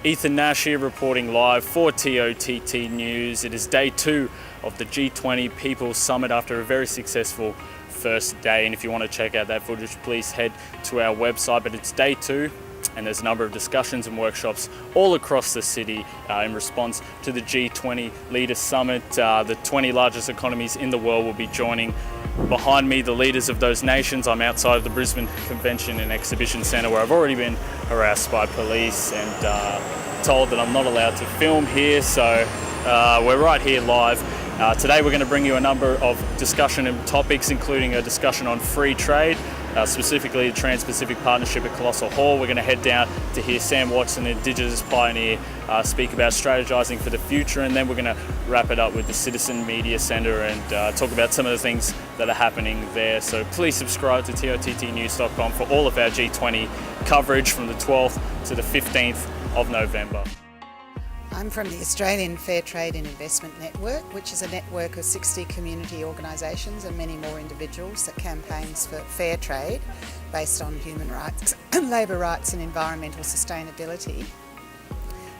Ethan Nash here reporting live for TOTT News. It is day 2 of the G20 Peoples Summit after a very successful first day. And if you want to check out that footage, please head to our website. But it's day 2 and there's a number of discussions and workshops all across the city in response to the G20 Leaders Summit. The 20 largest economies in the world will be joining. Behind me, the leaders of those nations. I'm outside of the Brisbane Convention and Exhibition Centre, where I've already been harassed by police and told that I'm not allowed to film here, so we're right here live. Today we're going to bring you a number of discussion and topics, including a discussion on free trade, specifically the Trans-Pacific Partnership at Colossal Hall. We're going to head down to hear Sam Watson, indigenous pioneer, speak about strategising for the future, and then we're going to wrap it up with the Citizen Media Centre and talk about some of the things that are happening there. So please subscribe to TOTTnews.com for all of our G20 coverage from the 12th to the 15th of November. I'm from the Australian Fair Trade and Investment Network, which is a network of 60 community organisations and many more individuals that campaigns for fair trade based on human rights, labour rights and environmental sustainability.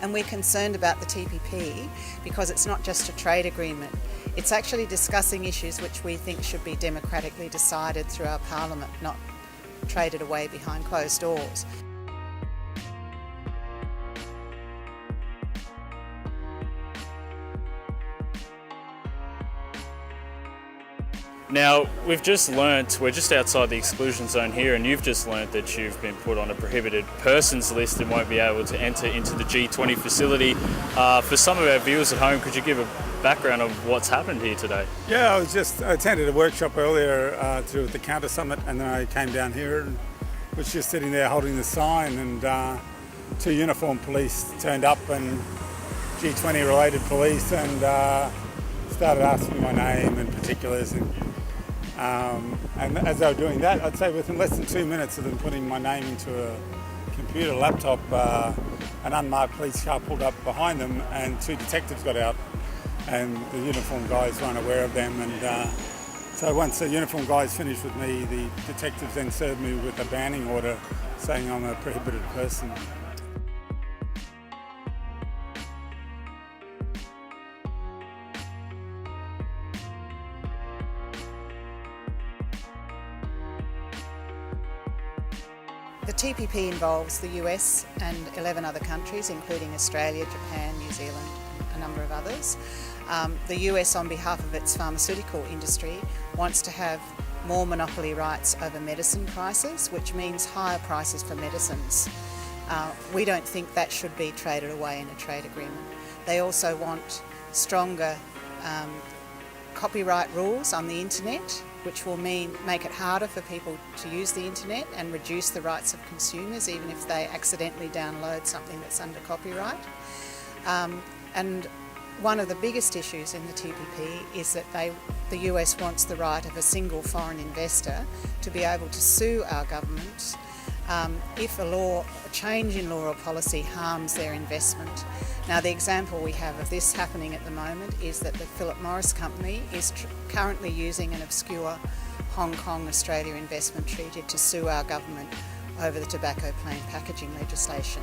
And we're concerned about the TPP because it's not just a trade agreement, it's actually discussing issues which we think should be democratically decided through our parliament, not traded away behind closed doors. Now, we've just learnt, we're just outside the exclusion zone here, and you've just learnt that you've been put on a prohibited persons list and won't be able to enter into the G20 facility. For some of our viewers at home, could you give a background of what's happened here today? Yeah, I attended a workshop earlier to the Counter Summit, and then I came down here and was just sitting there holding the sign, and 2 uniformed police turned up, and G20 related police, and started asking my name and particulars. And as they were doing that, I'd say within less than 2 minutes of them putting my name into a computer laptop, an unmarked police car pulled up behind them and 2 detectives got out, and the uniformed guys weren't aware of them. And so once the uniformed guys finished with me, the detectives then served me with a banning order saying I'm a prohibited person. The TPP involves the US and 11 other countries, including Australia, Japan, New Zealand, a number of others. The US, on behalf of its pharmaceutical industry, wants to have more monopoly rights over medicine prices, which means higher prices for medicines. We don't think that should be traded away in a trade agreement. They also want stronger copyright rules on the internet, which will make it harder for people to use the internet and reduce the rights of consumers, even if they accidentally download something that's under copyright. And one of the biggest issues in the TPP is that the US wants the right of a single foreign investor to be able to sue our government if a change in law or policy harms their investment. Now, the example we have of this happening at the moment is that the Philip Morris company is currently using an obscure Hong Kong-Australia investment treaty to sue our government over the tobacco plain packaging legislation.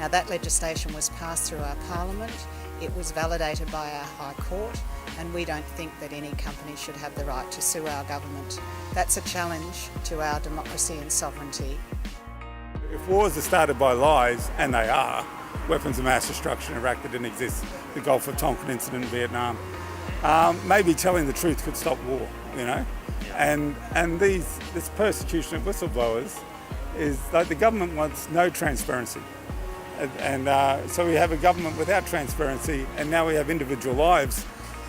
Now, that legislation was passed through our parliament, it was validated by our High Court, and we don't think that any company should have the right to sue our government. That's a challenge to our democracy and sovereignty. If wars are started by lies, and they are, weapons of mass destruction in Iraq that didn't exist, the Gulf of Tonkin incident in Vietnam, maybe telling the truth could stop war, you know? And this persecution of whistleblowers is like the government wants no transparency. And so we have a government without transparency, and now we have individual lives,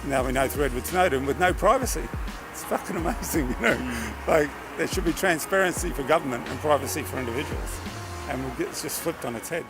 now we know through Edward Snowden, with no privacy. It's fucking amazing, you know? Like, there should be transparency for government and privacy for individuals. And it's just flipped on its head.